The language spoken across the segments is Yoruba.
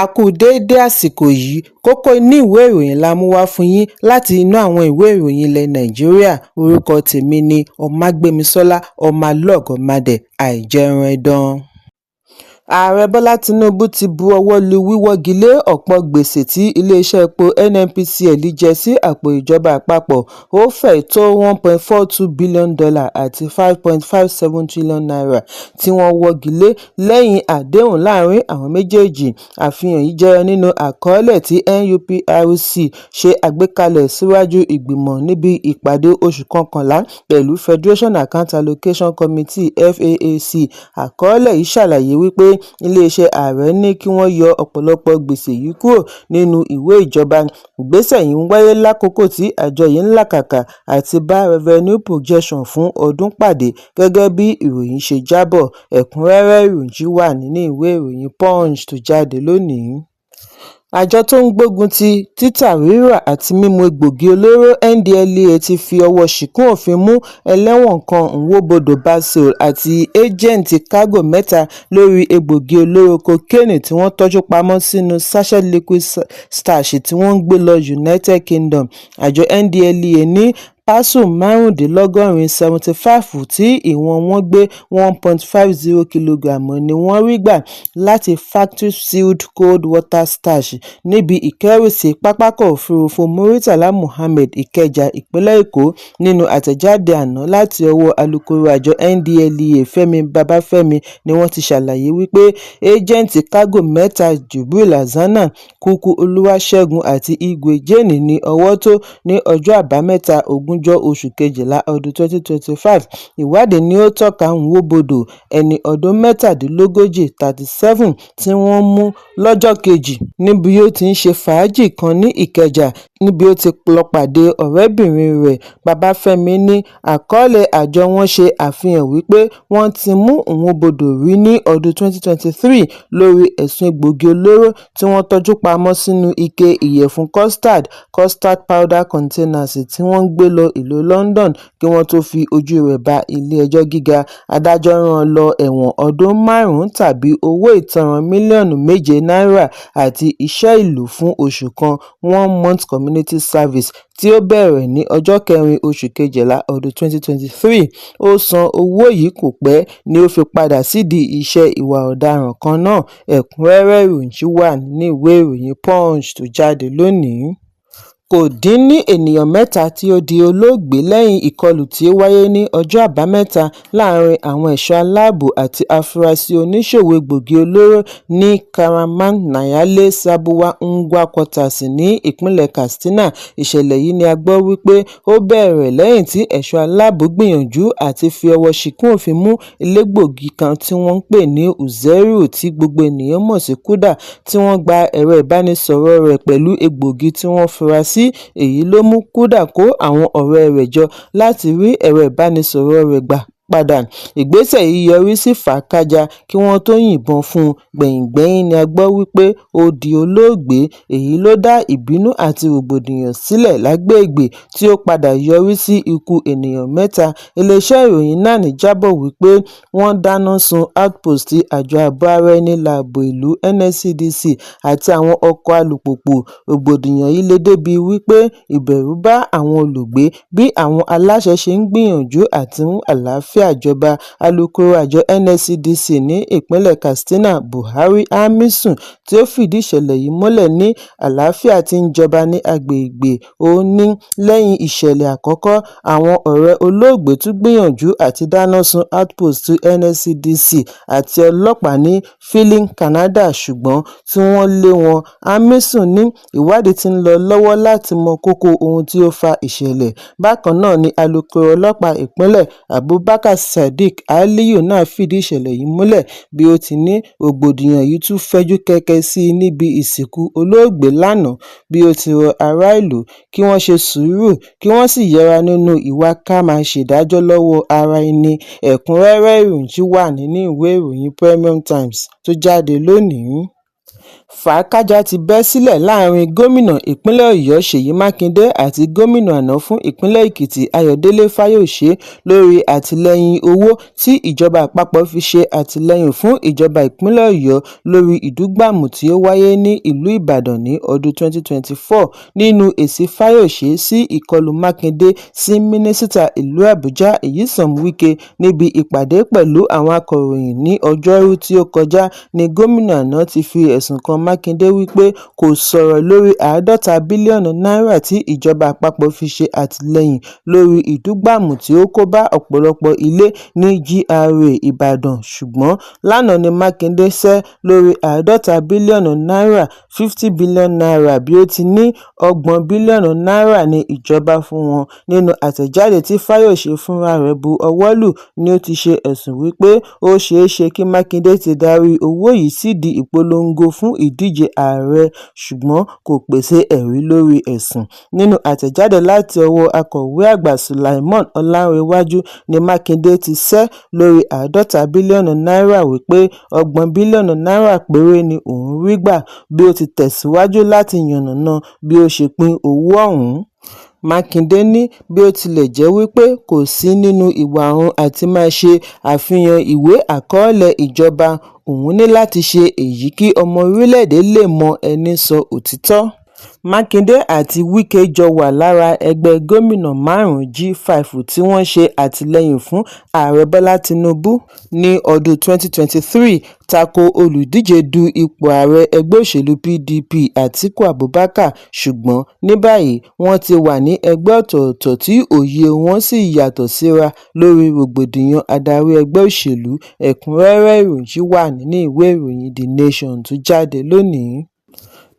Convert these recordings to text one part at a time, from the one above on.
A kú déédé àsìkò yìí, kókó inú ìwé ìròyìn la mú wá fún yín láti inú àwọn ìwé ìròyìn ilẹ̀ Nàìjíríà. Orúkọ tèmi ni Ọmágbémisọ́lá Ọmọlọ́gọ̀mádẹ àìjẹran ẹdán. Ààrẹ Bọ́lá Tinubu ti bu ọwọ́ lu wíwọ́gi lé ọ̀pọ̀ gbèsè tí iléeṣẹ́ epo NNPCL jẹ sí àpò ìjọba àpapọ̀. Ó fẹ́ẹ̀ tó $1.42 billion àti $5.57 trillion tí wọ́n wọ́gi lé lẹ́yìn àdéhùn láàrin àwọn méjèèjì. Àfihàn yìí jẹyọ nínú àkọọ́lẹ̀ tí NUPRC ṣe àgbékalẹ̀ síwájú ìgbìmọ̀ níbi ìpàdé oṣù kọkànlá pẹ̀lú Federation Account Allocation Committee (FAAC). Àkọọ́lẹ̀ yìí ṣàlàyé wípé iléeṣẹ́ ààrẹ ní kí wọ́n yọ ọ̀pọ̀lọpọ̀ gbèsè yìí kúrò nínú ìwé ìjọba. Ìgbésẹ̀ yìí ń wáyé lákòókò tí àjọ yìí ń làkàkà àti bá revenue projection fún ọdún pàdé gẹ́gẹ́ bí ìròyìn ṣe jábọ̀. Ẹ̀kúnrẹ́rẹ́ ìròyìn wà nínú ìwé ìròyìn Punch tó jáde lónìí. Àjọ tó ń gbógun ti títà, rírà àti mímu egbògi olóró NDLEA ti fi ọwọ́ ṣìkún òfin mú ẹlẹ́wọ̀n kan Nwobodo Basil àti ẹ́jẹ̀ǹtì kágò mẹ́ta lórí egbògi olóró kokéènì tí wọ́n tọ́jú pamọ́ sínú sachet liquid stash tí wọ́n ń gbé lọ United Kingdom. Àjọ NDLEA ní pásù márùndínlọ́gọ́rin 75 tí ìwọ̀n wọn gbé 1.50 kìlógíráàmù ni wọ́n rí gbà láti factory sealed cold water stash níbi ìkẹ́rùsí pápákọ̀ òfurufú Muritala Muhammed Ìkẹjà, ìpínlẹ̀ Èkó. Nínú àtẹ̀jáde àná láti ọwọ́ alukoro àjọ NDLEA Fẹ́mi Babáfẹ́mi ni wọ́n ti ṣàlàyé wípé ẹ́jẹ̀ǹtì kágò mẹ́ta Jubril Hassanat, Kúkú Olúwaṣẹ́gun àti Igwe Jane ní ọwọ́ tó ní ọjọ́ àbámẹ́ta ogúnjọ́ oṣù kejìlá ọdún 2025. Ìwádìí ni ó tọ́ka Nwobodo, ẹni ọdún mẹ́tàdínlógójì 37, tí wọ́n mú lọ́jọ́ kejì níbi ó ti ń ṣe fàájì kan ní Ìkẹjà níbi ó ti lọ pàdé ọ̀rẹ́bìnrin rẹ̀. Babáfẹ́mi ní àkọọ́lẹ̀ àjọ wọn ṣe àfihàn wípé wọ́n ti mú Nwobodo rí ní ọdún 2023 lórí ẹ̀sùn egbògi olóró tí wọ́n tọ́jú pamọ́ sínú ike ìyẹ̀fun custard powder containers tí wọ́n ń gbé lọ ìlú London kí wọ́n tó fi ojú rẹ̀ ba ilé-ẹjọ́ gíga. Adájọ́ rán lọ ẹ̀wọ̀n ọdún 5 tàbí owó ìtanràn mílíọ̀nù $7 àti iṣẹ́ ìlú fún oṣù kan 1 month community service tí ó bẹ̀rẹ̀ ní ọjọ́ 4 oṣù kejìlá ọdún 2023. Ó san owó yìí kò pẹ́ ni ó fi padà sídìí iṣẹ́ ìwà ọ̀daràn kan náà. Ẹ̀kúnrẹ́rẹ́ ìròyìn wà nínú ìwé ìròyìn Punch tó jáde lónìí. Kò dín ní ènìyàn 3 tí ó di olóògbé lẹ́yìn ìkọlù tí ó wáyé ní ọjọ́ àbámẹ́ta láàrin àwọn ẹ̀ṣọ́ aláàbò àti afurasí oníṣòwò egbògi olóró ní Karaman-Nayale Sabuwa Ngwa Quarters ní ìpínlẹ̀ Katsina. Ìṣẹ̀lẹ̀ yìí ni a gbọ́ wípé ó bẹ̀rẹ̀ lẹ́yìn tí ẹ̀ṣọ́ aláàbò gbìyànjú àti fi ọwọ́ ṣìkún òfin mú elégbògi kan tí wọ́n ń pè ní Uzeru tí gbogbo ènìyàn mọ̀ sí Kuda, tí wọ́n gba ẹ̀rọ ìbánisọ̀rọ̀ rẹ̀ pẹ̀lú egbògi tí wọ́n fura sí. Èyí ló mú Kuda kó àwọn ọ̀rẹ́ rẹ̀ jọ láti rí ẹ̀rọ ìbánisọ̀rọ̀ rẹ̀ gbà padà. Ìgbésẹ̀ yìí yọrí sí fàákájà kí wọ́n tó yìnbọn fún un. Gbẹ̀yìngbẹ́yín ni a gbọ́ wípé ó di olóògbé. Èyí ló dá ìbínú àti rògbòdìyàn sílẹ̀ lágbègbè tí ó padà yọrí sí ikú ènìyàn 3. Iléeṣẹ́ ìròyìn náà ní jábọ̀ wípé wọ́n dáná sun outpost àjọ ààbò ara ẹni láàbò ìlú NSCDC àti àwọn ọkọ̀ alùpùpù. Rògbòdìyàn yìí lè débi wípé ìbẹ̀rù bá àwọn olùgbé bí àwọn aláṣẹ ṣe ń gbìyànjú àti mú àlàáfíà ìjọba. Alukoro àjọ NSCDC ní ìpínlẹ̀ Katsina, Buhari Hamisu, tí ó fìdí ìṣẹ̀lẹ̀ yìí múlẹ̀ ní àlàáfíà tí ń jọba ní agbègbè. Ó ní lẹ́yìn ìṣẹ̀lẹ̀ àkọ́kọ́, àwọn ọ̀rẹ́ olóògbé tún gbìyànjú àti dáná sun outpost NSCDC àti ọlọ́pàá ní Filling, Canada, ṣùgbọ́n tí wọ́n lé wọn. Hamisu ní ìwádìí tí ń lọ lọ́wọ́ láti mọ kókó ohun tí ó fa ìṣẹ̀lẹ̀. Bákan náà ni alukoro ọlọ́pàá ìpínlẹ̀ Abubakar Sadiq Aliyu náà fìdí ìṣẹ̀lẹ̀ yìí múlẹ̀ bí ó ti ní rògbòdìyàn yìí tún fẹ́jú kẹ̀kẹ́ sí i níbi ìsìnkú olóògbé lánàá, bí ó ti rọ ará ìlú kí wọ́n ṣe sùúrù kí wọ́n sì yẹra nínú ìwà ká máa ṣèdájọ́ lọ́wọ́ ara ẹni. Ẹ̀kúnrẹ́rẹ́ ìròyìn wà nínú ìwé ìròyìn Premium Times tó jáde lónìí. Fàákájà ti bẹ́ sílẹ̀ láàrin gómìnà ìpínlẹ̀ Ọ̀yọ́ Ṣèyí Mákindé àti gómìnà àná fún ìpínlẹ̀ Èkìtì Ayọ̀délé Fáyòsé lórí àtìlẹ́yìn owó tí ìjọba àpapọ̀ fi ṣe àtìlẹ́yìn fún ìjọba ìpínlẹ̀ Ọ̀yọ́ lórí ìdúgbàmù tí ó wáyé ní ìlú Ìbàdàn ní ọdún 2024. Nínú èsì Fáyòsé sí ìkọlù Mákindé sí mínísítà ìlú Àbújá Nyesom Wike níbi ìpàdé pẹ̀lú àwọn akọ̀ròyìn ní Ọjọ́rú tí ó kọjá ni gómìnà àná ti fi ẹ̀sùn kan Mákindé wípé kò sọ̀rọ̀ lórí $50 bílíọ̀nù tí ìjọba àpapọ̀ fi ṣe àtìlẹ́yìn lórí ìdúgbàmù tí ó kó bá ọ̀pọ̀lọpọ̀ ilé ní GRA Ìbàdàn, ṣùgbọ́n lánàá ni Mákindé sẹ́ lórí $50 bílíọ̀nù $50 bílíọ̀nù bí ó ti ní $30 bílíọ̀nù ní ìjọba fún wọn. Nínú àtẹ̀jáde tí Fáyòsé fúnra rẹ̀ bu ọwọ́ lù ni ó ti ṣe ẹ̀sùn wípé ó ṣeé ṣe kí Mákindé ti darí owó yìí sídìí ìpolongo fún ìdíje ààrẹ ṣùgbọ́n kò pèsè ẹ̀rí lórí ẹ̀sùn. Nínú àtẹ̀jáde láti ọwọ́ akọ̀wé àgbà Sulaiman Ọlánrewájú ni Mákindé ti sẹ́ lórí $50 bílíọ̀nù wípé $30 bílíọ̀nù péré ni òun rí gbà, bí ó ti tẹ̀síwájú láti yànnàná bí ó ṣe pín owó ọ̀hún. Mákindé ní bí ó tilẹ̀ jẹ́ wípé kò sí nínú ìwà òun àti máa ṣe àfihàn ìwé àkọọ́lẹ̀ ìjọba, òun ní láti ṣe èyí kí ọmọ orílẹ̀-èdè lè mọ ẹni sọ òtítọ́. Mákindé àti Wike jọ wà lára ẹgbẹ́ gómìnà 5 G5 tí wọ́n ṣe àtìlẹ́yìn fún ààrẹ Bọ́lá Tinubu ní ọdún 2023 tako olùdíje du ipò ààrẹ ẹgbẹ́ òṣèlú PDP Atiku Abubakar, ṣùgbọ́n ní báyìí wọ́n ti wà ní ẹgbẹ́ ọ̀tọ̀ọ̀tọ̀ tí òye wọn sì yàtọ̀ síra lórí rògbòdìyàn adarí ẹgbẹ́ òṣèlú. Ẹ̀kúnrẹ́rẹ́ ìròyìn wà nínú ìwé ìròyìn The Nation tó jáde lónìí.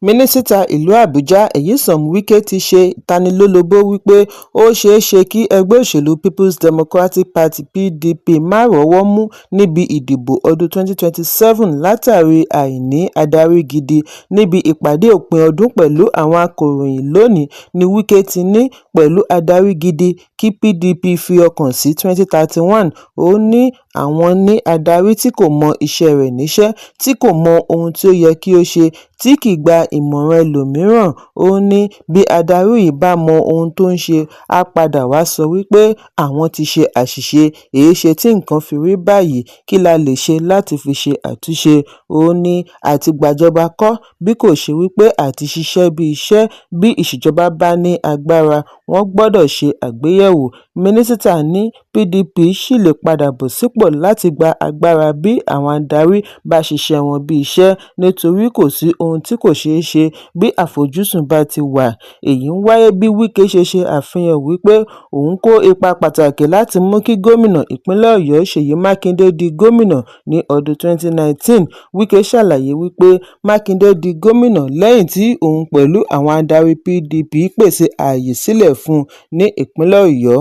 Mínísítà ìlú Àbújá Nyesom Wike ti ṣe ìtanilólobó wípé ó ṣeé ṣe kí ẹgbẹ́ òṣèlú People's Democratic Party (PDP) má rọ́wọ́ mú níbi ìdìbò ọdún 2027 látàrí àìní adarí gidi. Níbi ìpàdé òpin ọdún pẹ̀lú àwọn akọ̀ròyìn lónìí ni Wike ti ní pẹ̀lú adarí gidi kí PDP fi ọkàn sí 2031. Ó ní àwọn ní adarí tí kò mọ iṣẹ́ rẹ̀ níṣẹ́, tí kò mọ ohun tí ó yẹ kí ó ṣe, tí kì í gba ìmọ̀ràn ẹlòmíràn. Ó ní bí adarí yìí bá mọ ohun tó ń ṣe, á padà wá sọ wípé àwọn ti ṣe àṣìṣe, èéṣe tí nǹkan fi rí báyìí, kí la lè ṣe láti fi ṣe àtúnṣe. Ó ní àti gbàjọba kọ́ bí kò ṣe wípé àti ṣiṣẹ́ bí iṣẹ́. Bí ìṣèjọba bá ní agbára, wọ́n gbọ́dọ̀ ṣe àgbéyẹ̀wò. Mínísítà ní PDP ṣì lè padà bọ̀ sípò láti gba agbára bí àwọn adarí bá ṣiṣẹ́ wọn bí iṣẹ́, nítorí kò sí ohun tí kò ṣeé ṣe bí àfojúsùn bá ti wà. Èyí ń wáyé bí Wike ṣe àfihàn wípé òun kó ipa pàtàkì láti mú kí gómìnà ìpínlẹ̀ Ọ̀yọ́ Ṣèyí Mákindé di gómìnà ní ọdún 2019. Wike ṣàlàyé wípé Mákindé di gómìnà lẹ́yìn tí òun pẹ̀lú àwọn adarí PDP pèsè ààyè sílẹ̀ fún un ní ìpínlẹ̀ Ọ̀yọ́.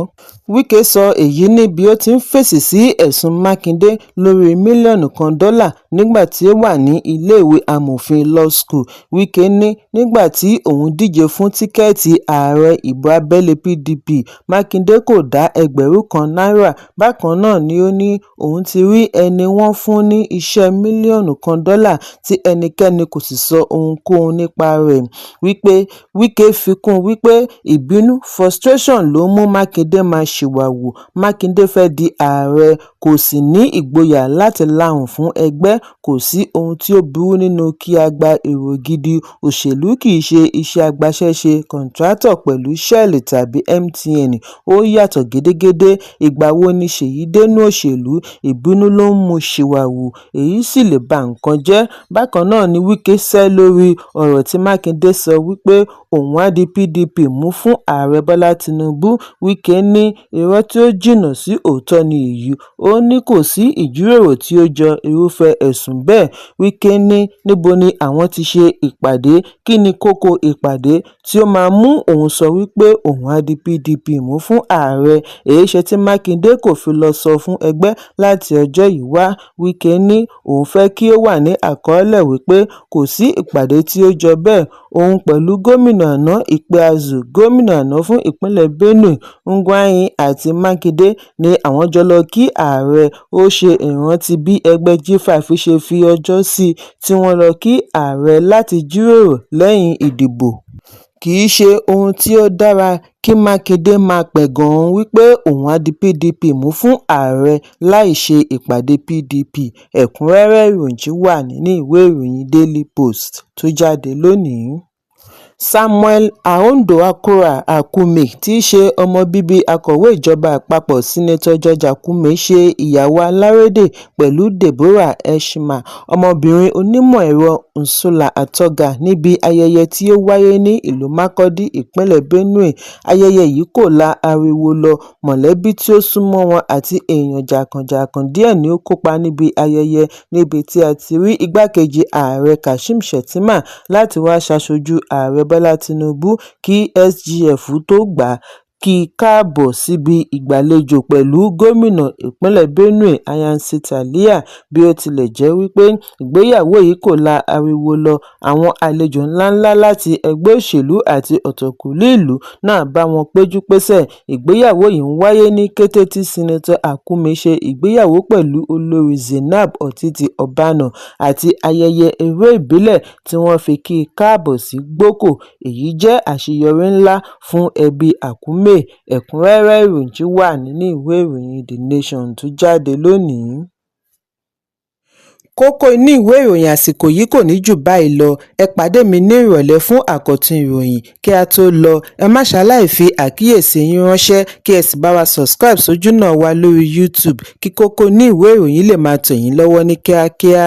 Wike sọ èyí ní bí ó ti ń fèsì sí ẹ̀sùn Mákindé lórí mílíọ̀nù kan dọ́là nígbà tí ó wà ní iléèwé amòfin Law School. Wike ní nígbà tí òun díje fún tíkẹ́ẹ̀tì ààrẹ ìbò abẹ́lé PDP, Mákindé kò dá $1,000. Bákan náà ni ó ní òun ti rí ẹni wọ́n fún ní iṣẹ́ mílíọ̀nù kan dọ́là tí ẹnikẹ́ni kò sì sọ ohunkóhun nípa rẹ̀. Wike fi kún wípé ìbínú frustration ló mú Mákindé máa ṣìwàwù. Mákindé fẹ́ di ààrẹ, kò sì ní ìgboyà láti lahùn fún ẹgbẹ́. Kò sí ohun tí ó burú nínú kí a gba èrò gidi. Òṣèlú kì í ṣe iṣẹ́ agbaṣẹ́ṣe kọ̀ǹtrátọ̀ pẹ̀lú Shell tàbí MTN. Ó yàtọ̀ gédégédé. Ìgbà wo ni Ṣèyí dénú òṣèlú? Ìbínú ló ń mú ṣìwàwù, èyí sì lè ba nǹkan jẹ́. Bákan náà ni Wike sẹ́ lórí ọ̀rọ̀ tí Mákindé sọ wípé òun á di PDP mú fún ààrẹ Bọ́lá Tinubu. Wike ní irọ́ tí ó jìnnà sí òótọ́ ni èyí. Ó ní kò sí ìjíròrò tí ó jọ irúfẹ́ ẹ̀sùn bẹ́ẹ̀. Wike ní níbo ni àwọn ti ṣe ìpàdé, kí ni kókó ìpàdé tí ó máa mú òun sọ wípé òun á di PDP mú fún ààrẹ. Èéṣe tí Mákindé kò fi lọ sọ fún ẹgbẹ́ láti ọjọ́ yìí wá. Wike ní òun fẹ́ kí ó wà ní àkọọ́lẹ̀ wípé kò sí ìpàdé tí ó jọ bẹ́ẹ̀. Òun pẹ̀lú gómìnà àná Ikpeazu, gómìnà àná fún ìpínlẹ̀ Benue Ugwuanyi Ifeanyi àti Mákindé ni àwọn jọ lọ kí ààrẹ. Ó ṣe ìrántí bí ẹgbẹ́ G5 ṣe fi ọjọ́ sí tí wọ́n lọ kí ààrẹ láti jíròrò lẹ́yìn ìdìbò. Kì í ṣe ohun tí ó dára kí Mákindé máa pẹ̀gàn wípé òun á di PDP mú fún ààrẹ láì ṣe ìpàdé PDP. Ẹ̀kúnrẹ́rẹ́ ìròyìn wà nínú ìwé ìròyìn Daily Post tó jáde lónìí. Samuel Orhondo Akume tí í ṣe ọmọ bíbí akọ̀wé ìjọba àpapọ̀ Sínátọ̀ George Akume ṣe ìyàwó alárédè pẹ̀lú Deborah Eshima, ọmọbìnrin onímọ̀ ẹ̀rọ Nsula Atoga níbi ayẹyẹ tí ó wáyé ní ìlú Makurdi, ìpínlẹ̀ Benue. Ayẹyẹ yìí kò la ariwo lọ, mọ̀lẹ́bí tí ó súnmọ́ wọn àti èèyàn jàǹkàn-jàǹkàn díẹ̀ ni ó kópa níbi ayẹyẹ, níbi tí a ti rí igbákejì ààrẹ Kashim Shettima láti wá ṣaṣojú ààrẹ Bọ́lá Tinubu kí SGF tó gbà kí i káàbọ̀ síbi ìgbàlejò pẹ̀lú gómìnà ìpínlẹ̀ Benue Anyansị Taliah. Bí ó tilẹ̀ jẹ́ wípé ìgbéyàwó yìí kò la ariwo lọ, àwọn àlejò ńláńlá láti ẹgbẹ́ òṣèlú àti ọ̀tọ̀kùlú ìlú náà bá wọn péjú-pésẹ̀. Ìgbéyàwó yìí ń wáyé ní kété tí Sínátọ̀ Akume ṣe ìgbéyàwó pẹ̀lú olórí Zainab Ọ̀títí Ọbána àti ayẹyẹ eré ìbílẹ̀ tí wọ́n fi kí i káàbọ̀ sí Gboko. Èyí jẹ́ àṣeyọrí ńlá fún ẹbí Akume. Ẹ̀kúnrẹ́rẹ́ ìròyìn wà nínú ìwé ìròyìn The Nation tó jáde lónìí. Kókó inú ìwé ìròyìn àsìkò yìí kò ní jù báyìí lọ. Ẹ pàdé mi ní ìrọ̀lẹ́ fún àkọ́tún ìròyìn. Kí a tó lọ, ẹ má ṣaláì fi àkíyèsí yín ránṣẹ́ kí ẹ sì bá wa subscribe sójú náà wa lórí YouTube kí kókó inú ìwé ìròyìn lè máa tẹ̀ yín lọ́wọ́ ní kíákíá.